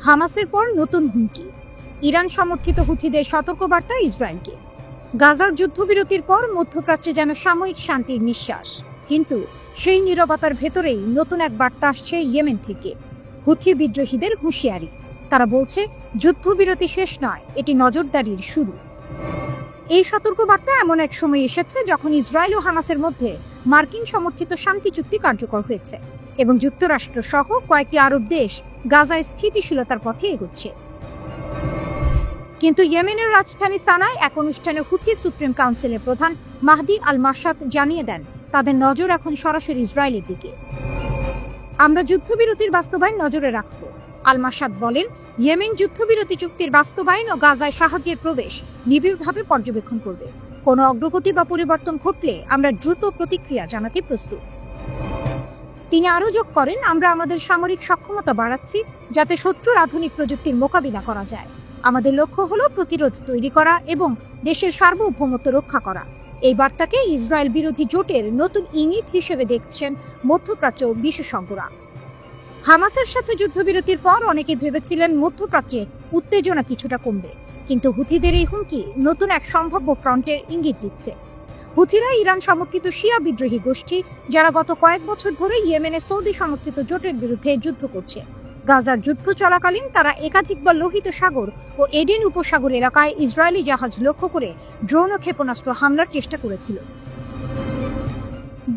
হামাসের পর নতুন হুমকি, ইরান সমর্থিত হুথিদের সতর্কবার্তা ইসরায়েলকে। গাজার যুদ্ধবিরতির পর মধ্যপ্রাচ্যে যেন সাময়িক শান্তির নিঃশ্বাস, কিন্তু সেই নীরবতার ভেতরেই নতুন এক বার্তা আসছে ইয়েমেন থেকে। হুথি বিদ্রোহীদের হুঁশিয়ারি, তারা বলছে যুদ্ধবিরতি শেষ নয়, এটি নজরদারির শুরু। এই সতর্কবার্তা এমন এক সময় এসেছে যখন ইসরায়েল ও হামাসের মধ্যে মার্কিন সমর্থিত শান্তি চুক্তি কার্যকর হয়েছে এবং যুক্তরাষ্ট্র সহ কয়েকটি আরব দেশ গাজায় স্থিতিশীলতার পথে এগোচ্ছে। কিন্তু ইয়েমেনের রাজধানী সানায় এক অনুষ্ঠানে হুথি সুপ্রিম কাউন্সিলের প্রধান মাহদি আল মারসাদ জানিয়ে দেন, তাদের নজর এখন সরাসরি ইসরায়েলের দিকে। আমরা যুদ্ধবিরতির বাস্তবায়ন নজরে রাখব। আল মারসাদ বলেন, ইয়েমেন যুদ্ধবিরতি চুক্তির বাস্তবায়ন ও গাজায় সাহায্যের প্রবেশ নিবিড়ভাবে পর্যবেক্ষণ করবে। কোনো অগ্রগতি বা পরিবর্তন ঘটলে আমরা দ্রুত প্রতিক্রিয়া জানাতে প্রস্তুত। তিনি আরও যোগ করেন, আমরা আমাদের সামরিক সক্ষমতা বাড়াচ্ছি যাতে শত্রুর আধুনিক প্রযুক্তির মোকাবিলা করা যায়। আমাদের লক্ষ্য হলো প্রতিরোধ তৈরি করা এবং দেশের সার্বভৌমত্ব রক্ষা করা। এই বার্তাকে ইসরায়েল বিরোধী জোটের নতুন ইঙ্গিত হিসেবে দেখছেন মধ্যপ্রাচ্য বিশেষজ্ঞরা। হামাসের সাথে যুদ্ধবিরতির পর অনেকে ভেবেছিলেন মধ্যপ্রাচ্যে উত্তেজনা কিছুটা কমবে, কিন্তু হুথিদের এই হুমকি নতুন এক সম্ভাব্য ফ্রন্টের ইঙ্গিত দিচ্ছে। হুথিরা ইরান সমর্থিত শিয়া বিদ্রোহী গোষ্ঠী, যারা গত কয়েক বছর ধরে ইয়েমেনে সৌদি সমর্থিত জোটের বিরুদ্ধে যুদ্ধ করছে। গাজার যুদ্ধ চলাকালীন তারা একাধিকবার লোহিত সাগর ও এডেন উপসাগর এলাকায় ইসরায়েলি জাহাজ লক্ষ্য করে ড্রোন ও ক্ষেপণাস্ত্র হামলার চেষ্টা করেছিল।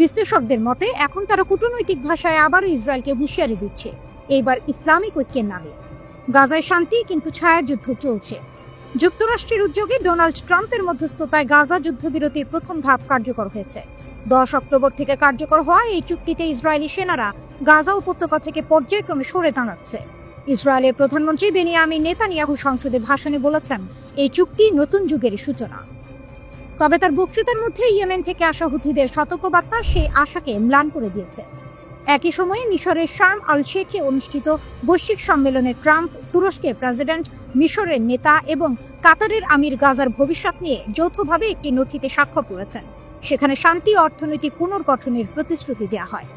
বিশ্লেষকদের মতে এখন তারা কূটনৈতিক ভাষায় আবার ইসরায়েলকে হুঁশিয়ারি দিচ্ছে, এইবার ইসলামিক ঐক্যের নামে। গাজায় শান্তি, কিন্তু ছায়াযুদ্ধ চলছে। যুক্তরাষ্ট্রের উদ্যোগে ডোনাল্ড ট্রাম্পের মধ্যস্থতায় গাজা যুদ্ধবিরতির প্রথম ধাপ কার্যকর হয়েছে। 10 অক্টোবর থেকে কার্যকর হওয়া এই চুক্তিতে ইসরায়েলি সেনারা গাজা উপত্যকা থেকে পর্যায়ক্রমে সরে দাঁড়াচ্ছে। ইসরায়েলের প্রধানমন্ত্রী বেনিয়ামিন নেতানিয়াহু সংসদে ভাষণে বলেছেন, এই চুক্তি নতুন যুগের সূচনা। তবে তার বক্তৃতার মধ্যে ইয়েমেন থেকে আসা হুথিদের সতর্কবার্তা সেই আশাকে ম্লান করে দিয়েছে। একই সময়ে মিশরের শার্ম আল শেখে অনুষ্ঠিত বৈশ্বিক সম্মেলনে ট্রাম্প, তুরস্কের প্রেসিডেন্ট, মিশরের নেতা এবং কাতারের আমির গাজার ভবিষ্যৎ নিয়ে যৌথভাবে একটি নথিতে স্বাক্ষর করেছেন। সেখানে শান্তি ও অর্থনৈতিক পুনর্গঠনের প্রতিশ্রুতি দেওয়া হয়।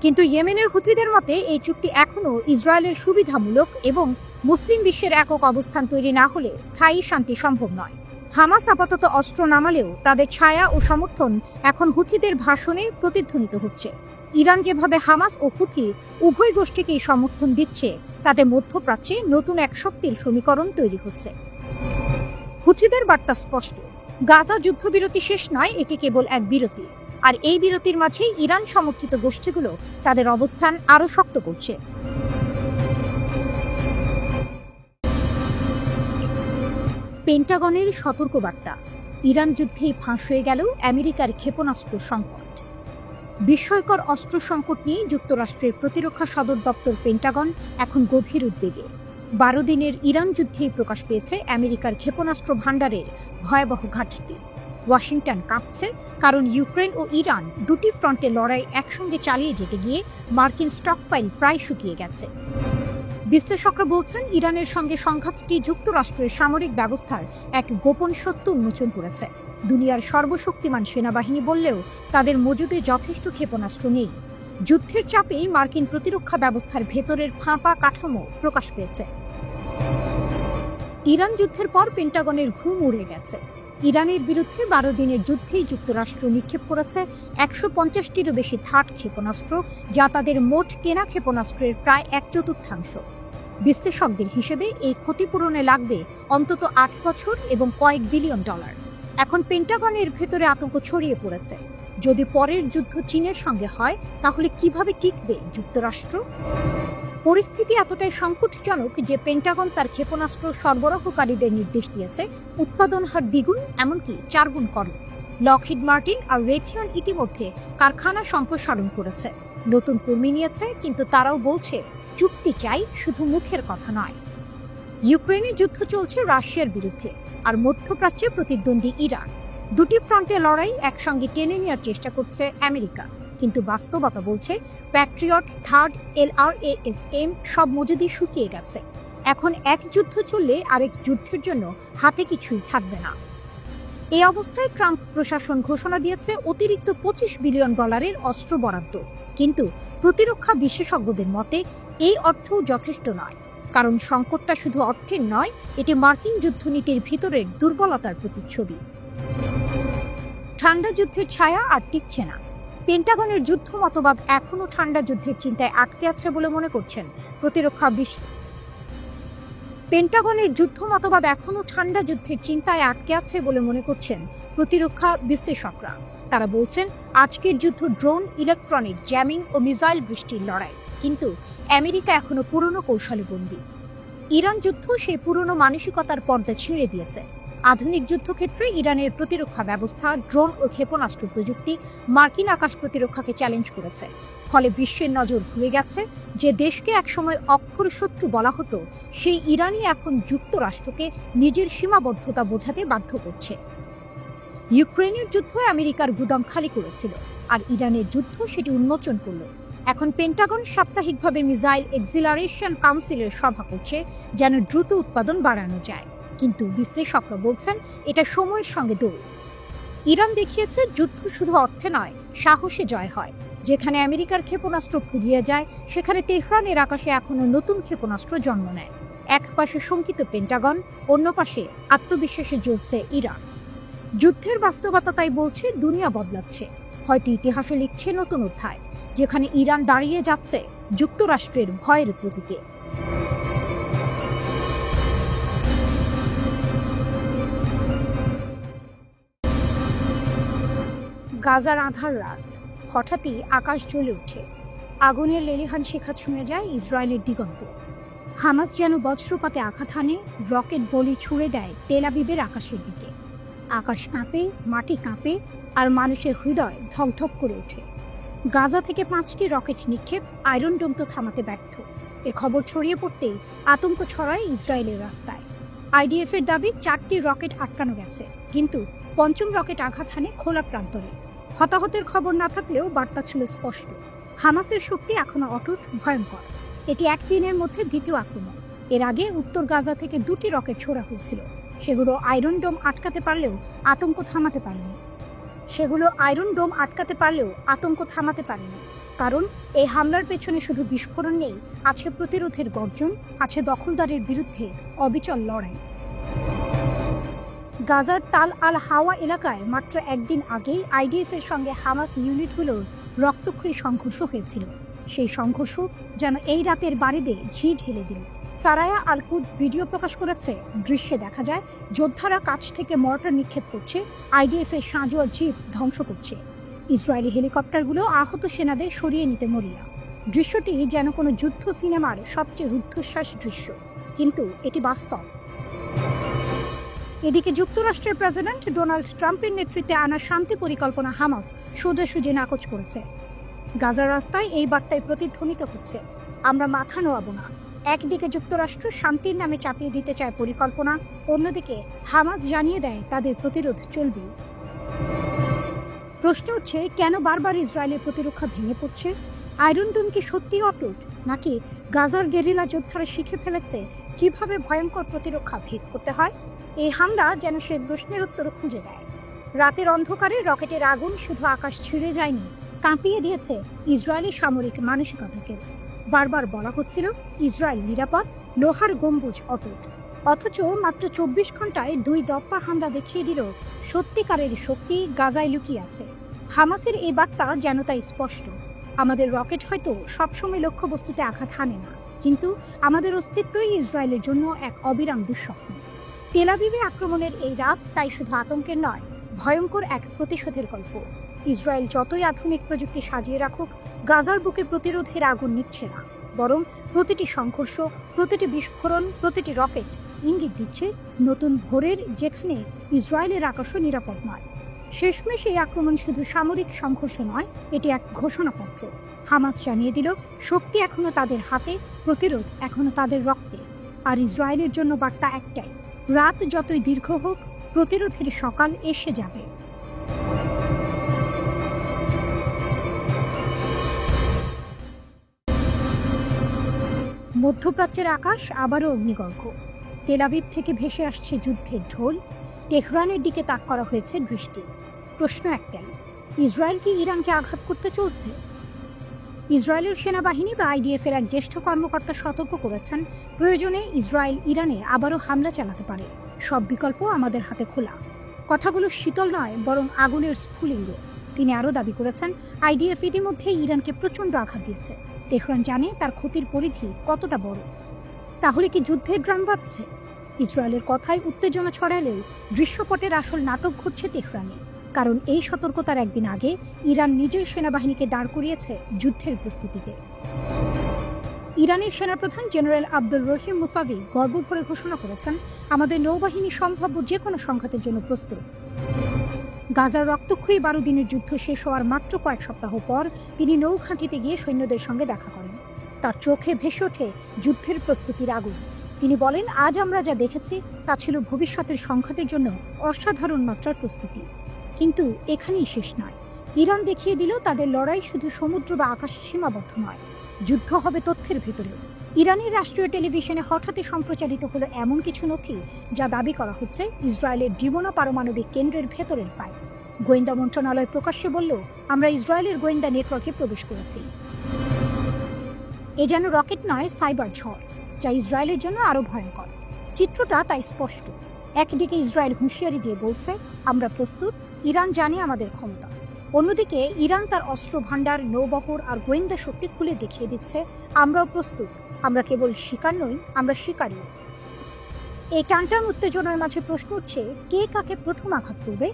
কিন্তু ইয়েমেনের হুথিদের মতে এই চুক্তি এখনও ইসরায়েলের সুবিধামূলক এবং মুসলিম বিশ্বের একক অবস্থান তৈরি না হলে স্থায়ী শান্তি সম্ভব নয়। হামাস আপাতত অস্ত্র নামালেও তাদের ছায়া ও সমর্থন এখন হুথিদের ভাষণে প্রতিধ্বনিত হচ্ছে। ইরান যেভাবে হামাস ও হুথি উভয় গোষ্ঠীকেই সমর্থন দিচ্ছে, তাতে মধ্যপ্রাচ্যে নতুন এক শক্তির সমীকরণ তৈরি হচ্ছে। হুথিদের বার্তা স্পষ্ট, গাজা যুদ্ধবিরতি শেষ নয়, এটি কেবল এক বিরতি। আর এই বিরতির মাঝেই ইরান সমর্থিত গোষ্ঠীগুলো তাদের অবস্থান আরও শক্ত করছে। পেন্টাগনের সতর্কবার্তা, ইরান যুদ্ধেই ফাঁস হয়ে গেল আমেরিকার ক্ষেপণাস্ত্র সংকট। বিস্ময়কর অস্ত্র সংকট নিয়ে যুক্তরাষ্ট্রের প্রতিরক্ষা সদর দপ্তর পেন্টাগন এখন গভীর উদ্বেগে। 12 দিনের ইরান যুদ্ধেই প্রকাশ পেয়েছে আমেরিকার ক্ষেপণাস্ত্র ভাণ্ডারের ভয়াবহ ঘাটতি। ওয়াশিংটন কাঁপছে, কারণ ইউক্রেন ও ইরান দুটি ফ্রন্টে লড়াই একসঙ্গে চালিয়ে যেতে গিয়ে মার্কিন স্টকপাইল প্রায় শুকিয়ে গেছে। বিশ্লেষকরা বলছেন, ইরানের সঙ্গে সংঘাতটি যুক্তরাষ্ট্রের সামরিক ব্যবস্থার এক গোপন সত্য উন্মোচন করেছে। দুনিয়ার সর্বশক্তিমান সেনাবাহিনী বললেও তাদের মজুদে যথেষ্ট ক্ষেপণাস্ত্র নেই। যুদ্ধের চাপেই মার্কিন প্রতিরক্ষা ব্যবস্থার ভেতরের ফাঁপা কাঠামো প্রকাশ পেয়েছে। ইরান যুদ্ধের পর পেন্টাগনের ঘুম উড়ে গেছে। ইরানের বিরুদ্ধে 12 দিনের যুদ্ধেই যুক্তরাষ্ট্র নিক্ষেপ করেছে 150টিরও বেশি থার্ড ক্ষেপণাস্ত্র, যা তাদের মোট কেনা ক্ষেপণাস্ত্রের প্রায় 1/4। বিশ্লেষকদের হিসেবে এই ক্ষতিপূরণে লাগবে অন্তত 8 বছর এবং কয়েক বিলিয়ন ডলার। এখন পেন্টাগনের ভেতরে আতঙ্ক ছড়িয়ে পড়েছে। যদি পরের যুদ্ধ চীনের সঙ্গে হয়, তাহলে কিভাবে টিকবে যুক্তরাষ্ট্র? পরিস্থিতি এতটাই সংকটজনক যে পেন্টাগন তার ক্ষেপণাস্ত্র সরবরাহকারীদের নির্দেশ দিয়েছে উৎপাদন হার দ্বিগুণ, এমনকি 4 গুণ করো। লকহিড মার্টিন আর রেথিয়ন ইতিমধ্যে কারখানা সম্প্রসারণ করেছে, নতুন কর্মী নিয়েছে, কিন্তু তারাও বলছে চুক্তি চাই, শুধু মুখের কথা নয়। ইউক্রেনে যুদ্ধ চলছে রাশিয়ার বিরুদ্ধে, আর মধ্যপ্রাচ্যে প্রতিদ্বন্দ্বী ইরান। দুটি ফ্রন্টে লড়াই একসঙ্গে টেনে নেওয়ার চেষ্টা করছে আমেরিকা, কিন্তু বাস্তবতা বলছে প্যাট্রিয়ট, থার্ড, LRASM সব মজুদি শুকিয়ে গেছে। এখন এক যুদ্ধ চললে আরেক যুদ্ধের জন্য হাতে কিছুই থাকবে না। এই অবস্থায় ট্রাম্প প্রশাসন ঘোষণা দিয়েছে অতিরিক্ত $25 বিলিয়ন অস্ত্র বরাদ্দ, কিন্তু প্রতিরক্ষা বিশেষজ্ঞদের মতে এই অর্থও যথেষ্ট নয়। কারণ সংকটটা শুধু অর্থের নয়, এটি মার্কিন যুদ্ধনীতির ভিতরের দুর্বলতার প্রতিচ্ছবি। ঠান্ডা যুদ্ধের ছায়া আর টিকছে না। পেন্টাগনের যুদ্ধ মতবাদ এখনও ঠান্ডা যুদ্ধের চিন্তায় আটকে আছে বলে মনে করছেন প্রতিরক্ষা পেন্টাগনের যুদ্ধ মতবাদ এখনও ঠান্ডা যুদ্ধের চিন্তায় আটকে আছে বলে মনে করছেন প্রতিরক্ষা বিশ্লেষকরা। তারা বলছেন আজকের যুদ্ধ ড্রোন, ইলেকট্রনিক জ্যামিং ও মিসাইল বৃষ্টির লড়াই, কিন্তু আমেরিকা এখনো পুরনো কৌশলে বন্দী। ইরান যুদ্ধ সেই পুরনো মানসিকতার পর্দা ছিঁড়ে দিয়েছে। আধুনিক যুদ্ধক্ষেত্রে ইরানের প্রতিরক্ষা ব্যবস্থা, ড্রোন ও ক্ষেপণাস্ত্র প্রযুক্তি মার্কিন আকাশ প্রতিরক্ষাকে চ্যালেঞ্জ করেছে। ফলে বিশ্বের নজর ঘুরে গেছে যে দেশকে একসময় অক্ষর শত্রু বলা হতো, সেই ইরানই এখন যুক্তরাষ্ট্রকে নিজের সীমাবদ্ধতা বোঝাতে বাধ্য করছে। ইউক্রেনের যুদ্ধ আমেরিকার গুদাম খালি করেছিল, আর ইরানের যুদ্ধ সেটি উন্মোচন করল। এখন পেন্টাগন সাপ্তাহিকভাবে মিসাইল এক্সিলারেশন কাউন্সিলের সভা করছে যেন দ্রুত উৎপাদন বাড়ানো যায়, কিন্তু বিশ্লেষকরা বলছেন এটা সময়ের সঙ্গে দৌড়। ইরান দেখিয়েছে যুদ্ধ শুধু অর্থে নয়, সাহসে জয় হয়। যেখানে আমেরিকার ক্ষেপণাস্ত্র ফুরিয়ে যায়, সেখানে তেহরানের আকাশে এখনো নতুন ক্ষেপণাস্ত্র জন্ম নেয়। এক পাশে শঙ্কিত পেন্টাগন, অন্য পাশে আত্মবিশ্বাসে জ্বলছে ইরান। যুদ্ধের বাস্তবতা তাই বলছে দুনিয়া বদলাচ্ছে, হয়তো ইতিহাসে লিখছে নতুন অধ্যায়, যেখানে ইরান দাঁড়িয়ে যাচ্ছে যুক্তরাষ্ট্রের ভয়ের প্রতীকে। গাজার আঁধার রাত, হঠাৎই আকাশ জ্বলে ওঠে। আগুনের লেলিহান শিখা ছুঁয়ে যায় ইসরায়েলের দিগন্ত। হামাস যেন বজ্রপাতে আঘাত হানে, রকেট বলি ছুঁড়ে দেয় তেল আবিবের আকাশের দিকে। আকাশ কাঁপে, মাটি কাঁপে, আর মানুষের হৃদয় ধকধক করে ওঠে। গাজা থেকে 5টি রকেট নিক্ষেপ, আয়রন ডোম তো থামাতে ব্যর্থ। এ খবর ছড়িয়ে পড়তেই আতঙ্ক ছড়ায় ইসরায়েলের রাস্তায়। আইডিএফের দাবি 4টি রকেট আটকানো গেছে, কিন্তু 5ম রকেট আঘাত হানে খোলা প্রান্তরে। হতাহতের খবর না থাকলেও বার্তা ছিল স্পষ্ট, হামাসের শক্তি এখনো অটুট, ভয়ঙ্কর। এটি একদিনের মধ্যে দ্বিতীয় আক্রমণ। এর আগে উত্তর গাজা থেকে 2টি রকেট ছোড়া হয়েছিল, সেগুলো আয়রন ডোম আটকাতে পারলেও আতঙ্ক থামাতে পারেনি। কারণ এই হামলার পেছনে শুধু বিস্ফোরণ নেই, আছে প্রতিরোধের গর্জন, আছে দখলদারের বিরুদ্ধে অবিচল লড়াই। গাজার তাল আল হাওয়া এলাকায় মাত্র একদিন আগেই আইডিএফের সঙ্গে হামাস ইউনিটগুলোর রক্তক্ষয়ী সংঘর্ষ হয়েছিল। সেই সংঘর্ষ যেন এই রাতের বাড়িতে ঘি ঢেলে দিল। সারায়া আল কুদস ভিডিও প্রকাশ করেছে। দৃশ্যে দেখা যায় যোদ্ধারা কাছ থেকে মর্টার নিক্ষেপ করছে, আইডিএফের সাঁজোয়া জিপ ধ্বংস করছে। ইসরায়েলি হেলিকপ্টারগুলো আহত সেনাদের সরিয়ে নিতে মরিয়া। দৃশ্যটি যেন কোনো যুদ্ধ সিনেমার সবচেয়ে রুদ্ধশ্বাস দৃশ্য, কিন্তু এটি বাস্তব। এদিকে যুক্তরাষ্ট্রের প্রেসিডেন্ট ডোনাল্ড ট্রাম্পের নেতৃত্বে আনা শান্তি পরিকল্পনা হামাস সোজাসুজি নাকচ করেছে। গাজার রাস্তায় এই বার্তায় প্রতিধ্বনিত হচ্ছে, আমরা মাথা নোয়াবো না। একদিকে যুক্তরাষ্ট্র শান্তির নামে চাপিয়ে দিতে চায় পরিকল্পনা, অন্যদিকে হামাস জানিয়ে দেয় তাদের প্রতিরোধ চলবে। প্রশ্ন হচ্ছে, কেন বারবার ইসরায়েলের প্রতিরক্ষা ভেঙে পড়ছে? আয়রন ডোম কি সত্যি অটুট, নাকি গাজার গেরিলা যোদ্ধারা শিখে ফেলেছে কিভাবে ভয়ঙ্কর প্রতিরক্ষা ভেদ করতে হয়? এই হামলা যেন সে প্রশ্নের উত্তর খুঁজে দেয়। রাতের অন্ধকারে রকেটের আগুন শুধু আকাশ ছিঁড়ে যায়নি, কাঁপিয়ে দিয়েছে ইসরায়েলি সামরিক মানসিকতাকে। বারবার বলা হচ্ছিল ইসরায়েল নিরাপদ, লোহার গম্বুজ অটুট, অথচ মাত্র 24 ঘন্টায় 2 দপ্পা হামলা দেখিয়ে দিল সত্যিকারের শক্তি গাজায় লুকিয়ে আছে। হামাসের এই বার্তা যেন তাই স্পষ্ট, আমাদের রকেট হয়তো সবসময় লক্ষ্যবস্তুতে আঘাত হানে না, কিন্তু আমাদের অস্তিত্বই ইসরায়েলের জন্য এক অবিরাম দুঃস্বপ্ন। তেল আবিবে আক্রমণের এই রাত তাই শুধু আতঙ্কের নয়, ভয়ঙ্কর এক প্রতিশোধের গল্প। ইসরায়েল যতই আধুনিক প্রযুক্তি সাজিয়ে রাখুক, গাজার বুকে প্রতিরোধের আগুন নিচ্ছে না, বরং প্রতিটি সংঘর্ষ, প্রতিটি বিস্ফোরণ, প্রতিটি রকেট ইঙ্গিত দিচ্ছে নতুন ভোরের, যেখানে ইসরায়েলের আকাশও নিরাপদ নয়। শেষমেশ এই আক্রমণ শুধু সামরিক সংঘর্ষ নয়, এটি এক ঘোষণাপত্র। হামাস জানিয়ে দিল শক্তি এখনো তাদের হাতে, প্রতিরোধ এখনো তাদের রক্তে। আর ইসরায়েলের জন্য বার্তা একটাই, রাত যতই দীর্ঘ হোক, প্রতিরোধের সকাল এসে যাবে। মধ্যপ্রাচ্যের আকাশ আবারও অগ্নিগর্ভ। তেল আবিব থেকে ভেসে আসছে যুদ্ধের ঢোল, তেহরানের দিকে তাক করা হয়েছে দৃষ্টি। প্রশ্ন একটাই, ইসরায়েল কি ইরানকে আঘাত করতে চলছে? ইসরায়েলের সেনাবাহিনী বা আইডিএফ এর এক জ্যেষ্ঠ কর্মকর্তা সতর্ক করেছেন, প্রয়োজনে ইসরায়েল ইরানে আবারও হামলা চালাতে পারে। সব বিকল্প আমাদের হাতে খোলা। কথাগুলো শীতল নয়, বরং আগুনের স্ফুলিঙ্গ। তিনি আরও দাবি করেছেন, আইডিএফ ইতিমধ্যে ইরানকে প্রচণ্ড আঘাত দিয়েছে। তেহরান জানে তার ক্ষতির পরিধি কতটা বড়। তাহলে কি যুদ্ধের ড্রাম বাজছে? ইসরায়েলের কথায় উত্তেজনা ছড়ালেও দৃশ্যপটের আসল নাটক ঘটছে তেহরানে। কারণ এই সতর্কতার একদিন আগে ইরান নিজের সেনাবাহিনীকে দাঁড় করিয়েছে যুদ্ধের প্রস্তুতিতে। ইরানের সেনাপ্রধান জেনারেল আব্দুর রহিম মুসাভি গর্ব ভরে ঘোষণা করেছেন, আমাদের নৌবাহিনী সম্ভাব্য যে কোনো সংঘাতের জন্য প্রস্তুত। গাজার রক্তক্ষয়ী 12 দিনের যুদ্ধ শেষ হওয়ার মাত্র কয়েক সপ্তাহ পর তিনি নৌঘাঁটিতে গিয়ে সৈন্যদের সঙ্গে দেখা করেন। তার চোখে ভেসে ওঠে যুদ্ধের প্রস্তুতির আগুন। তিনি বলেন, আজ আমরা যা দেখেছি তা ছিল ভবিষ্যতের সংঘাতের জন্য অসাধারণ মাত্রার প্রস্তুতি। কিন্তু এখানেই শেষ নয়। ইরান দেখিয়ে দিল তাদের লড়াই শুধু সমুদ্র বা আকাশে সীমাবদ্ধ নয়, যুদ্ধ হবে তথ্যের ভেতরেও। ইরানের রাষ্ট্রীয় টেলিভিশনে হঠাৎই সম্প্রচারিত হলো এমন কিছু নথি যা দাবি করা হচ্ছে ইসরায়েলের ডিমোনা পারমাণবিক কেন্দ্রের ভেতরের ফাইল। গোয়েন্দা মন্ত্রণালয় প্রকাশ্যে বলল, আমরা ইসরায়েলের গোয়েন্দা নেটওয়ার্কে প্রবেশ করেছি। এ যেন রকেট নয়, সাইবার ঝড়, যা ইসরায়েলের জন্য আরও ভয়ঙ্কর। চিত্রটা তাই স্পষ্ট। একদিকে ইসরায়েল হুঁশিয়ারি দিয়ে বলছে, আমরা প্রস্তুত, ইরান জানে আমাদের ক্ষমতা। অন্যদিকে ইরান তার অস্ত্র ভাণ্ডার, নৌবহর আর গোয়েন্দা শক্তি খুলে দেখিয়ে দিচ্ছে, আমরাও প্রস্তুত, আমরা কেবল শিকার নই, আমরা শিকারী। এই টানটান উত্তেজনার মাঝে প্রশ্ন উঠছে, কে কাকে প্রথম আঘাত করবে?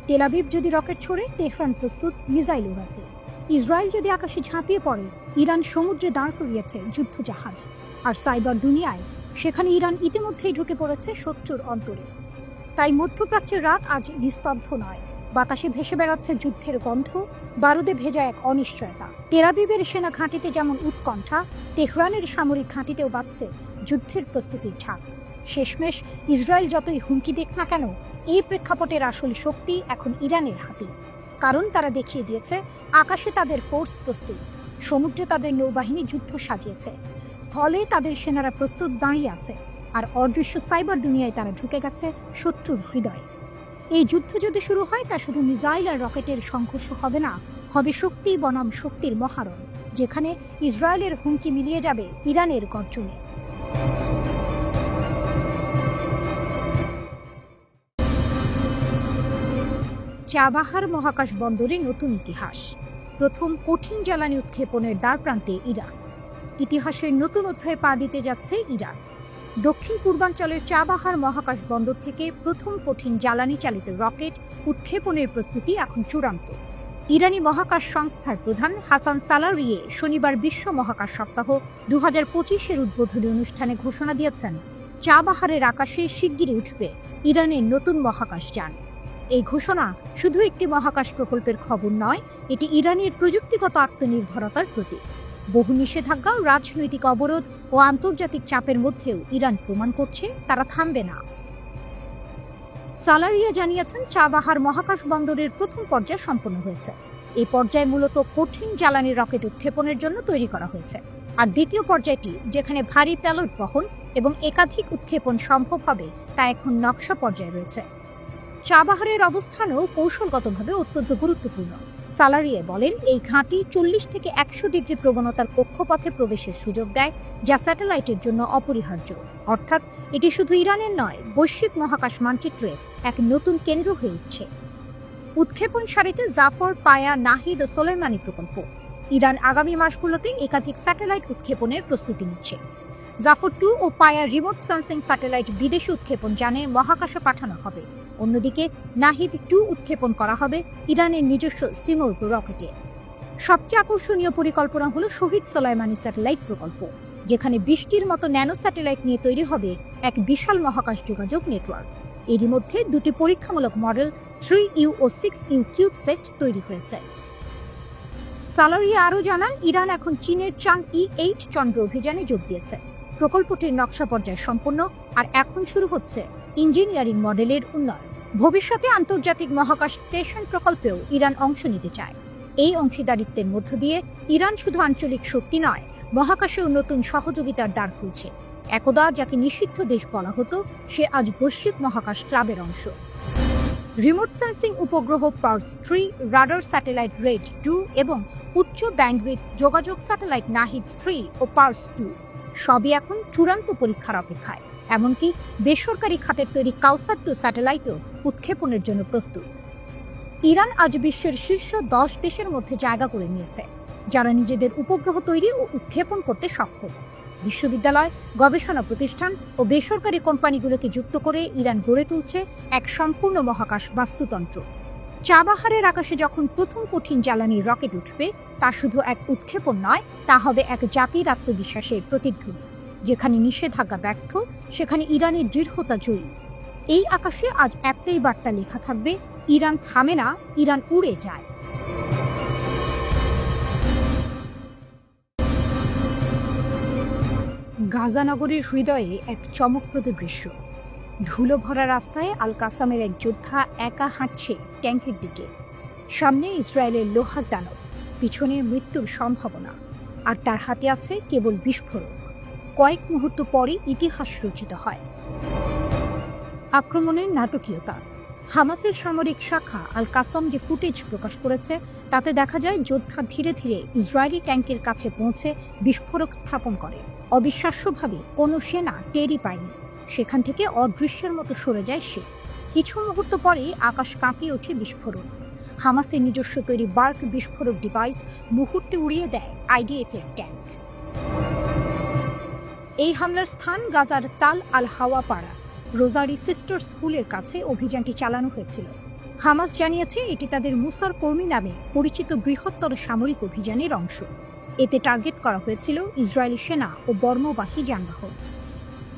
তেল আবিব যদি রকেট ছোড়ে, তেহরান প্রস্তুত মিসাইল উড়াতে। ইসরায়েল যদি আকাশে ঝাঁপিয়ে পড়ে, ইরান সমুদ্রে দাঁড় করিয়েছে যুদ্ধজাহাজ। আর সাইবার দুনিয়ায়, সেখানে ইরান ইতিমধ্যেই ঢুকে পড়েছে শত্রুর অন্তরে। তাই মধ্যপ্রাচ্যের রাত আজ নিস্তব্ধ নয়। বাতাসে ভেসে বেড়াচ্ছে যুদ্ধের গন্ধ, বারুদে ভেজা এক অনিশ্চয়তা। তেল আবিবের সেনা ঘাঁটিতে যেমন উৎকণ্ঠা, তেহরানের সামরিক ঘাঁটিতেও বাজছে যুদ্ধের প্রস্তুতির ঝাঁক। শেষমেশ ইসরায়েল যতই হুমকি দেখ না কেন, এই প্রেক্ষাপটের আসল শক্তি এখন ইরানের হাতে। কারণ তারা দেখিয়ে দিয়েছে, আকাশে তাদের ফোর্স প্রস্তুত, সমুদ্রে তাদের নৌবাহিনী যুদ্ধ সাজিয়েছে, স্থলে তাদের সেনারা প্রস্তুত দাঁড়িয়ে আছে, আর অদৃশ্য সাইবার দুনিয়ায় তারা ঢুকে গেছে শত্রুর হৃদয়ে। এই যুদ্ধ যদি শুরু হয়, তা শুধু মিসাইল আর রকেটের সংঘর্ষ হবে না, হবে শক্তি বনাম শক্তির মহারণ, যেখানে ইসরায়েলের হুমকি মিলিয়ে যাবে ইরানের গর্জনে। চাবাহার মহাকাশ বন্দরে নতুন ইতিহাস। প্রথম কঠিন জ্বালানি উৎক্ষেপণের দ্বারপ্রান্তে ইরান। ইতিহাসের নতুন অধ্যায়ে পা দিতে যাচ্ছে ইরান। দক্ষিণ পূর্বাঞ্চলের চাবাহার মহাকাশ বন্দর থেকে প্রথম কঠিন জ্বালানি চালিত রকেট উৎক্ষেপণের প্রস্তুতি এখন চূড়ান্ত। ইরানি মহাকাশ সংস্থার প্রধান হাসান সালারিয়ে শনিবার বিশ্ব মহাকাশ সপ্তাহ 2025-এর উদ্বোধনী অনুষ্ঠানে ঘোষণা দিয়েছেন, চাবাহারের আকাশে শিগগিরই উঠবে ইরানের নতুন মহাকাশ যান। এই ঘোষণা শুধু একটি মহাকাশ প্রকল্পের খবর নয়, এটি ইরানের প্রযুক্তিগত আত্মনির্ভরতার প্রতীক। বহু নিষেধাজ্ঞা, রাজনৈতিক অবরোধ ও আন্তর্জাতিক চাপের মধ্যেও ইরান প্রমাণ করছে তারা থামবে না। সালারিয়া জানিয়েছেন, চাবাহার মহাকাশ বন্দরের প্রথম পর্যায় সম্পন্ন হয়েছে। এই পর্যায়ে মূলত কঠিন জ্বালানি রকেট উৎক্ষেপণের জন্য তৈরি করা হয়েছে। আর দ্বিতীয় পর্যায়টি, যেখানে ভারী প্যালোড বহন এবং একাধিক উৎক্ষেপণ সম্ভব হবে, তা এখন নকশা পর্যায়ে রয়েছে। চাবাহারের অবস্থানও কৌশলগতভাবে অত্যন্ত গুরুত্বপূর্ণ। সালারিয়ে বলেন, এই ঘাঁটি 40 থেকে 100 ডিগ্রি প্রবণতার কক্ষপথে প্রবেশের সুযোগ দেয়, যা স্যাটেলাইটের জন্য অপরিহার্য। অর্থাৎ এটি শুধু ইরানের নয়, বৈশ্বিক মহাকাশ মানচিত্রে এক নতুন কেন্দ্র হয়ে উঠছে। উৎক্ষেপণ সারিতে জাফর, পায়া, নাহিদ ও সোলেমানি প্রকল্প। ইরান আগামী মাসগুলোতে একাধিক স্যাটেলাইট উৎক্ষেপণের প্রস্তুতি নিচ্ছে। জাফর 2 ও পায়া রিমোট সেন্সিং স্যাটেলাইট বিদেশি উৎক্ষেপণ যানে মহাকাশে পাঠানো হবে। অন্যদিকে নাহিদ 2 উৎক্ষেপণ করা হবে ইরানের নিজস্ব সিমোর্গ রকেটে। সবচেয়ে আকর্ষণীয় পরিকল্পনা হলো শহীদ সোলাইমানি স্যাটেলাইট প্রকল্প, যেখানে 20টির মতো ন্যানো স্যাটেলাইট নিয়ে তৈরি হবে এক বিশাল মহাকাশ যোগাযোগ নেটওয়ার্ক। এরই মধ্যে 2টি পরীক্ষামূলক মডেল 3U ও 6U কিউবসেট তৈরি হয়েছে। সালারিয়া আরও জানান, ইরান এখন চীনের চাংই-8 চন্দ্র অভিযানে যোগ দিয়েছে। প্রকল্পটির নকশা পর্যায় সম্পন্ন, আর এখন শুরু হচ্ছে ইঞ্জিনিয়ারিং মডেলের উন্নয়ন। ভবিষ্যতে আন্তর্জাতিক মহাকাশ স্টেশন প্রকল্পেও ইরান অংশ নিতে চায়। এই অংশীদারিত্বের মধ্য দিয়ে ইরান শুধু আঞ্চলিক শক্তি নয়, মহাকাশেও নতুন সহযোগিতার দ্বার খুলছে। একদা যাকে নিষিদ্ধ দেশ বলা হতো, সে আজ বৈশ্বিক মহাকাশ ক্লাবের অংশ। রিমোট সেন্সিং উপগ্রহ পার্স 3, রাডার স্যাটেলাইট রেড 2 এবং উচ্চ ব্যান্ডউইথ যোগাযোগ স্যাটেলাইট নাহিদ 3 ও পার্স 2 সবই এখন চূড়ান্ত পরীক্ষার অপেক্ষায়। এমনকি বেসরকারি খাতের তৈরি কাউসার 2 স্যাটেলাইটও উৎক্ষেপণের জন্য প্রস্তুত। ইরান আজ বিশ্বের শীর্ষ 10 দেশের মধ্যে জায়গা করে নিয়েছে, যারা নিজেদের উপগ্রহ তৈরি ও উৎক্ষেপণ করতে সক্ষম। বিশ্ববিদ্যালয়, গবেষণা প্রতিষ্ঠান ও বেসরকারি কোম্পানিগুলোকে যুক্ত করে ইরান গড়ে তুলছে এক সম্পূর্ণ মহাকাশ বাস্তুতন্ত্র। চাবাহারের আকাশে যখন প্রথম কঠিন জ্বালানির রকেট উঠবে, তা শুধু এক উৎক্ষেপণ নয়, তা হবে এক জাতির আত্মবিশ্বাসের প্রতিধ্বনি। যেখানে নিষেধাজ্ঞা ব্যর্থ, সেখানে ইরানের দৃঢ়তা জয়ী। এই আকাশে আজ একটাই বার্তা লেখা থাকবে, ইরান থামে না, ইরান উড়ে যায়। গাজা নগরীর হৃদয়ে এক চমকপ্রদ দৃশ্য। ধুলো ভরা রাস্তায় আল কাসামের এক যোদ্ধা একা হাঁটছে ট্যাঙ্কের দিকে। সামনে ইসরায়েলের লোহার দানব, পিছনে মৃত্যুর সম্ভাবনা, আর তার হাতে আছে কেবল বিস্ফোরক। কয়েক মুহূর্ত পরই ইতিহাস রচিত হয়। আক্রমণের নাটকীয়তা। হামাসের সামরিক শাখা আল কাসাম যে ফুটেজ প্রকাশ করেছে, তাতে দেখা যায় যোদ্ধা ধীরে ধীরে ইসরায়েলি ট্যাঙ্কের কাছে পৌঁছে বিস্ফোরক স্থাপন করে। অবিশ্বাস্যভাবে কোনো সেনা টেরই পায়নি। সেখান থেকে অদৃশ্যের মতো সরে যায় সে। কিছু মুহূর্ত পরেই আকাশ কাঁপিয়ে ওঠে বিস্ফোরণ। হামাসের নিজস্ব তৈরি বার্ক বিস্ফোরক ডিভাইস মুহূর্তে উড়িয়ে দেয় আইডিএফ-এর ট্যাঙ্ক। এই হামলার স্থান গাজার তাল আল হাওয়া পাড়া রোজারি সিস্টার স্কুলের কাছে অভিযানটি চালানো হয়েছিল। হামাস জানিয়েছে এটি তাদের মুসার কর্মী নামে পরিচিত বৃহত্তর সামরিক অভিযানের অংশ। এতে টার্গেট করা হয়েছিল ইসরায়েলি সেনা ও বর্মবাহী যানবাহন।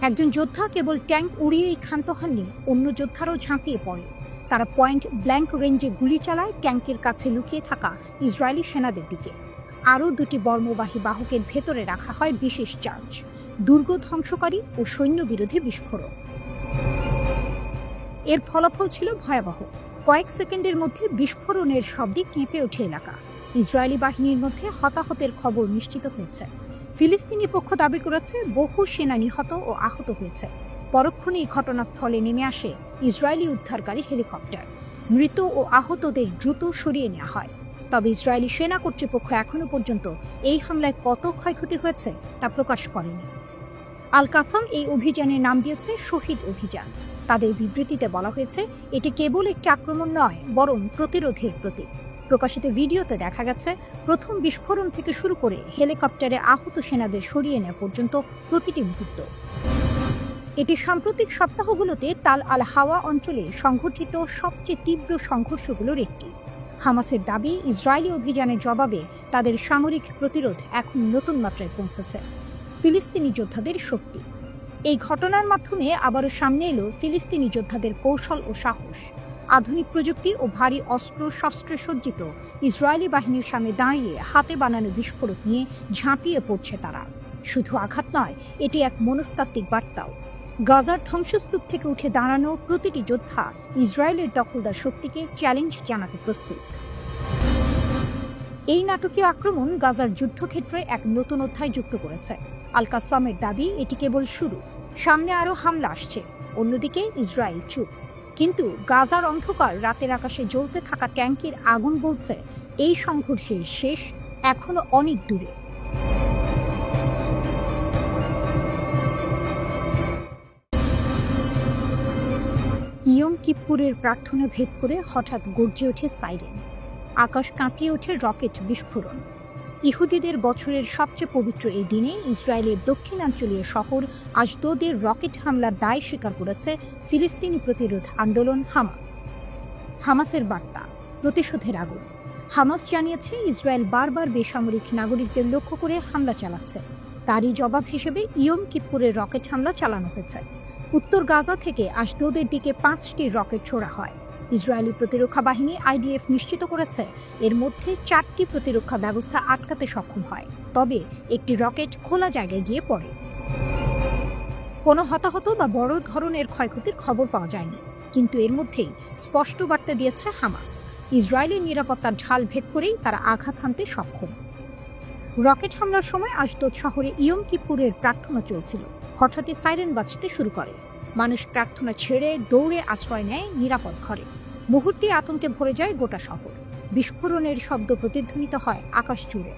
একজন যোদ্ধা কেবল ট্যাঙ্ক উড়িয়েই ক্ষান্ত হননি, অন্য যোদ্ধারও ঝাঁপিয়ে পড়ে। তারা পয়েন্ট ব্ল্যাঙ্ক রেঞ্জে গুলি চালায় ট্যাঙ্কের কাছে লুকিয়ে থাকা ইসরায়েলি সেনাদের দিকে। আরও 2টি বর্মবাহী বাহকের ভেতরে রাখা হয় বিশেষ চার্জ, দুর্গ ধ্বংসকারী ও সৈন্য বিরোধী বিস্ফোরক। এর ফলাফল ছিল ভয়াবহ। কয়েক সেকেন্ডের মধ্যে বিস্ফোরণের শব্দে কেঁপে ওঠে এলাকা। ইসরায়েলি বাহিনীর মধ্যে হতাহতের খবর নিশ্চিত হয়েছে। ফিলিস্তিনি পক্ষ দাবি করেছে বহু সেনা নিহত ও আহত হয়েছে। পরক্ষণেই ঘটনাস্থলে নেমে আসে ইসরায়েলি উদ্ধারকারী হেলিকপ্টার। মৃত ও আহতদের দ্রুত সরিয়ে নেওয়া হয়। তবে ইসরায়েলি সেনা কর্তৃপক্ষ এখনও পর্যন্ত এই হামলায় কত ক্ষয়ক্ষতি হয়েছে তা প্রকাশ করেনি। আল কাসাম এই অভিযানের নাম দিয়েছে শহীদ অভিযান। তাদের বিবৃতিতে বলা হয়েছে, এটি কেবল একটি আক্রমণ নয়, বরং প্রতিরোধের প্রতীক। প্রকাশিত ভিডিওতে দেখা গেছে প্রথম বিস্ফোরণ থেকে শুরু করে হেলিকপ্টারে আহত সেনাদের সরিয়ে নেওয়া পর্যন্ত প্রতিটি মুহূর্ত। এটি সাম্প্রতিক সপ্তাহগুলোতে তাল আল হাওয়া অঞ্চলে সংঘটিত সবচেয়ে তীব্র সংঘর্ষগুলোর একটি। হামাসের দাবি, ইসরায়েলি অভিযানের জবাবে তাদের সামরিক প্রতিরোধ এখন নতুন মাত্রায় পৌঁছেছে। ফিলিস্তিনি যোদ্ধাদের শক্তি। এই ঘটনার মাধ্যমে আবারও সামনে এলো ফিলিস্তিনি যোদ্ধাদের কৌশল ও সাহস। আধুনিক প্রযুক্তি ও ভারী অস্ত্র শস্ত্রে সজ্জিত ইসরায়েলি বাহিনীর সামনে দাঁড়িয়ে হাতে বানানো বিস্ফোরক নিয়ে ঝাঁপিয়ে পড়ছে তারা। শুধু আঘাত নয়, এটি এক মনস্তাত্ত্বিক বার্তাও। গাজার ধ্বংসস্তূপ থেকে উঠে দাঁড়ানো প্রতিটি যোদ্ধা ইসরায়েলের দখলদার শক্তিকে চ্যালেঞ্জ জানাতে প্রস্তুত। এই নাটকীয় আক্রমণ গাজার যুদ্ধক্ষেত্রে এক নতুন অধ্যায় যুক্ত করেছে। আল কাসামের দাবি, এটি কেবল শুরু, সামনে আরও হামলা আসছে। অন্যদিকে ইসরায়েল চুপ। কিন্তু গাজার অন্ধকার রাতের আকাশে জ্বলতে থাকা ট্যাঙ্কের আগুন বলছে, এই সংঘর্ষের শেষ এখনো অনেক দূরে। ইয়ম কিপ্পুরের প্রার্থনা ভেদ করে হঠাৎ গর্জে ওঠে সাইরেন। আকাশ কাঁপিয়ে ওঠে রকেট বিস্ফোরণ। ইহুদিদের বছরের সবচেয়ে পবিত্র এই দিনে ইসরায়েলের দক্ষিণাঞ্চলীয় শহর আশদোদের রকেট হামলার দায় স্বীকার করেছে ফিলিস্তিনি প্রতিরোধ আন্দোলন হামাস। হামাসের বার্তা, প্রতিশোধের আগুন। হামাস জানিয়েছে ইসরায়েল বারবার বেসামরিক নাগরিকদের লক্ষ্য করে হামলা চালাচ্ছে। তারই জবাব হিসেবে ইয়ম কিপ্পুরের রকেট হামলা চালানো হয়েছে। উত্তর গাজা থেকে আশদোদের দিকে 5টি রকেট ছোড়া হয়। ইসরায়েলি প্রতিরক্ষা বাহিনী আইডিএফ নিশ্চিত করেছে, এর মধ্যে 4টি প্রতিরক্ষা ব্যবস্থা আটকাতে সক্ষম হয়। তবে একটি রকেট খোলা জায়গায় গিয়ে পড়ে। কোনো হতাহত বা বড় ধরনের ক্ষয়ক্ষতির খবর পাওয়া যায়নি। কিন্তু এর মধ্যেই স্পষ্ট বার্তা দিয়েছে হামাস, ইসরায়েলের নিরাপত্তার ঢাল ভেদ করেই তারা আঘাত হানতে সক্ষম। রকেট হামলার সময় আশদোদ শহরে ইয়ম কিপ্পুরের প্রার্থনা চলছিল। হঠাৎই সাইরেন বাজতে শুরু করে। মানুষ প্রার্থনা ছেড়ে দৌড়ে আশ্রয় নেয় নিরাপদ ঘরে। মুহূর্তে আতঙ্কে ভরে যায় গোটা শহর। বিস্ফোরণের শব্দ প্রতিধ্বনিত হয় আকাশ জুড়ে।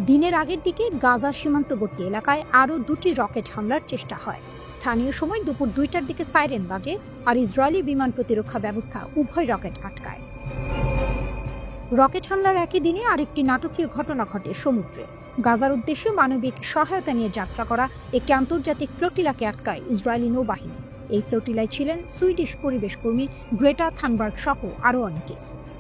দিনের আগের দিকে গাজা সীমান্তবর্তী এলাকায় আরও 2টি রকেট হামলার চেষ্টা হয়। স্থানীয় সময় দুপুর 2টার দিকে সাইরেন বাজে, আর ইসরায়েলি বিমান প্রতিরক্ষা ব্যবস্থা উভয় রকেট আটকায়। রকেট হামলার একই দিনে আরেকটি নাটকীয় ঘটনা ঘটে সমুদ্রে। গাজার উদ্দেশ্যে মানবিক সহায়তা নিয়ে যাত্রা করা একটি আন্তর্জাতিক ফ্লোটিলাকে আটকায় ইসরায়েলি নৌবাহিনী। এই ফ্লোটিলায় ছিলেন সুইডিশ পরিবেশ কর্মী গ্রেটা থানবার্গ সহ আরও অনেকে।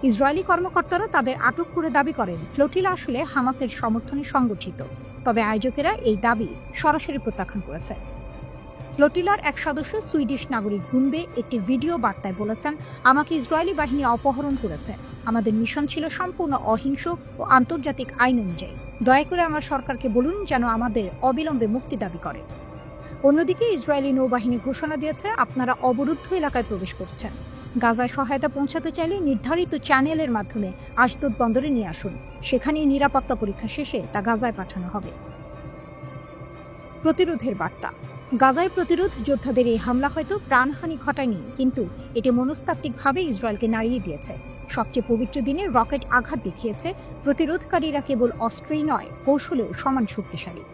ইসরায়েলি কর্মকর্তারা তাদের আটক করে দাবি করেন ফ্লোটিলা আসলে হামাসের সমর্থনে সংগঠিত, তবে আয়োজকেরা এই দাবি সরাসরি প্রত্যাখ্যান করেছে। ফ্লোটিলার এক সদস্য সুইডিশ নাগরিক গুনবে একটি ভিডিও বার্তায় বলেছেন, আমাকে ইসরায়েলি বাহিনী অপহরণ করেছে। আমাদের মিশন ছিল সম্পূর্ণ অহিংস ও আন্তর্জাতিক আইন অনুযায়ী। দয়া করে আমার সরকারকে বলুন যেন আমাদের অবিলম্বে মুক্তি দাবি করে। অন্যদিকে ইসরায়েলি নৌবাহিনী ঘোষণা দিয়েছে, আপনারা অবরুদ্ধ এলাকায় প্রবেশ করছেন। গাজায় সহায়তা পৌঁছাতে চাইলে নির্ধারিত চ্যানেলের মাধ্যমে আশদোদ বন্দরে নিয়ে আসুন। সেখানেই নিরাপত্তা পরীক্ষা শেষে তা গাজায় পাঠানো হবে। প্রতিরোধের বার্তা। গাজায় প্রতিরোধ যোদ্ধাদের এই হামলা হয়তো প্রাণহানি ঘটায়নি, কিন্তু এটি মনস্তাত্ত্বিকভাবে ইসরায়েলকে নাড়িয়ে দিয়েছে। সবচেয়ে পবিত্র দিনে রকেট আঘাত দেখিয়েছে প্রতিরোধকারীরা কেবল অস্ত্রেই নয়, কৌশলেও সমান শক্তিশালী।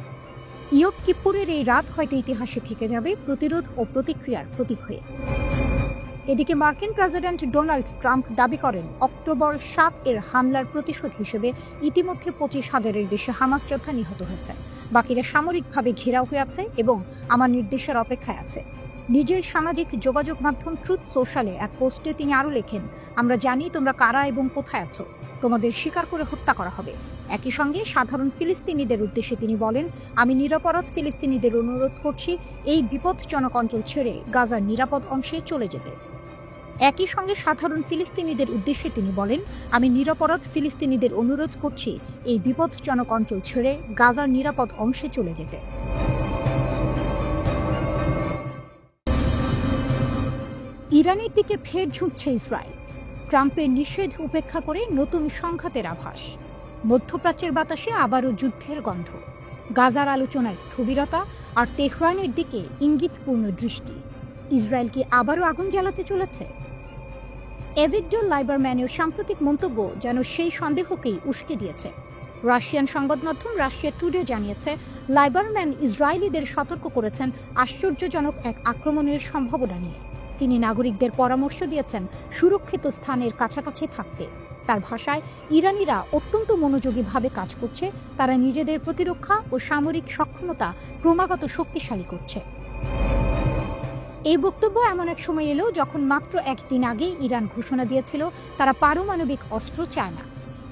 ইয়ম কিপ্পুরের এই রাত হয়তো ইতিহাসে থেকে যাবে প্রতিরোধ ও প্রতিক্রিয়ার প্রতীক হয়ে। এদিকে মার্কিন প্রেসিডেন্ট ডোনাল্ড ট্রাম্প দাবি করেন, অক্টোবর 7 এর হামলার প্রতিশোধ হিসেবে ইতিমধ্যে 25,000-এর বেশি হামাস যোদ্ধা নিহত হয়েছে। বাকিরা সামরিকভাবে ঘেরাও হয়ে আছে এবং আমার নির্দেশের অপেক্ষায় আছে। নিজের সামাজিক যোগাযোগ মাধ্যম ট্রুথ সোশ্যালে এক পোস্টে তিনি আরও লেখেন, আমরা জানি তোমরা কারা এবং কোথায় আছো, তোমাদের শিকার করে হত্যা করা হবে। একই সঙ্গে সাধারণ ফিলিস্তিনিদের উদ্দেশ্যে তিনি বলেন, আমি নিরপরাধ ফিলিস্তিনিদের অনুরোধ করছি এই বিপজ্জনক অঞ্চল ছেড়ে গাজার নিরাপদ অংশে চলে যেতে। একই সঙ্গে সাধারণ ফিলিস্তিনিদের উদ্দেশ্যে তিনি বলেন, আমি নিরপরাধ ফিলিস্তিনিদের অনুরোধ করছি এই বিপজ্জনক অঞ্চল ছেড়ে গাজার নিরাপদ অংশে চলে যেতে। ইরানের দিকে ফের ঝুঁকছে ইসরায়েল। ট্রাম্পের নিষেধ উপেক্ষা করে নতুন সংঘাতের আভাস। মধ্যপ্রাচ্যের বাতাসে আবারও যুদ্ধের গন্ধ। গাজার আলোচনায় স্থবিরতা আর তেহরানের দিকে ইঙ্গিতপূর্ণ দৃষ্টি। ইসরায়েল কি আবারও আগুন জ্বালাতে চলেছে? এভিগডর লাইবারম্যানের সাম্প্রতিক মন্তব্য যেন সেই সন্দেহকেই উস্কে দিয়েছে। রাশিয়ান সংবাদ মাধ্যম রাশিয়া টুডে জানিয়েছে, লাইবারম্যান ইসরায়েলিদের সতর্ক করেছেন আশ্চর্যজনক এক আক্রমণের সম্ভাবনা নিয়ে। তিনি নাগরিকদের পরামর্শ দিয়েছেন সুরক্ষিত স্থানের কাছাকাছি থাকতে। তার ভাষায়, ইরানিরা অত্যন্ত মনোযোগীভাবে কাজ করছে, তারা নিজেদের প্রতিরক্ষা ও সামরিক সক্ষমতা ক্রমাগত শক্তিশালী করছে। এই বক্তব্য এমন এক সময় এলো যখন মাত্র একদিন আগে ইরান ঘোষণা দিয়েছিল তারা পারমাণবিক অস্ত্র চায় না।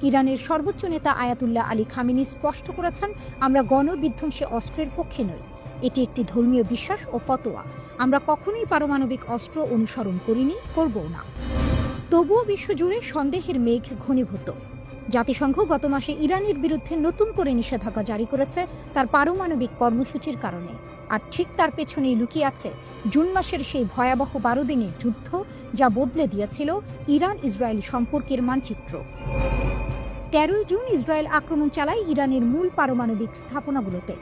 ইরানের সর্বোচ্চ নেতা আয়াতুল্লাহ আলী খামেনি স্পষ্ট করেছেন, আমরা গণবিধ্বংসী অস্ত্রের পক্ষে নই। এটি একটি ধর্মীয় বিশ্বাস ও ফতোয়া। আমরা কখনোই পারমাণবিক অস্ত্র অনুসরণ করিনি, করবও না। তবুও বিশ্বজুড়ে সন্দেহের মেঘ ঘনীভূত। জাতিসংঘ গত মাসে ইরানের বিরুদ্ধে নতুন করে নিষেধাজ্ঞা জারি করেছে তার পারমাণবিক কর্মসূচির কারণে। আর ঠিক তার পেছনেই লুকিয়ে আছে জুন মাসের সেই ভয়াবহ 12 দিনের যুদ্ধ, যা বদলে দিয়েছিল ইরান ইসরায়েল সম্পর্কের মানচিত্র। 13 জুন ইসরায়েল আক্রমণ চালায় ইরানের মূল পারমাণবিক স্থাপনাগুলোতে।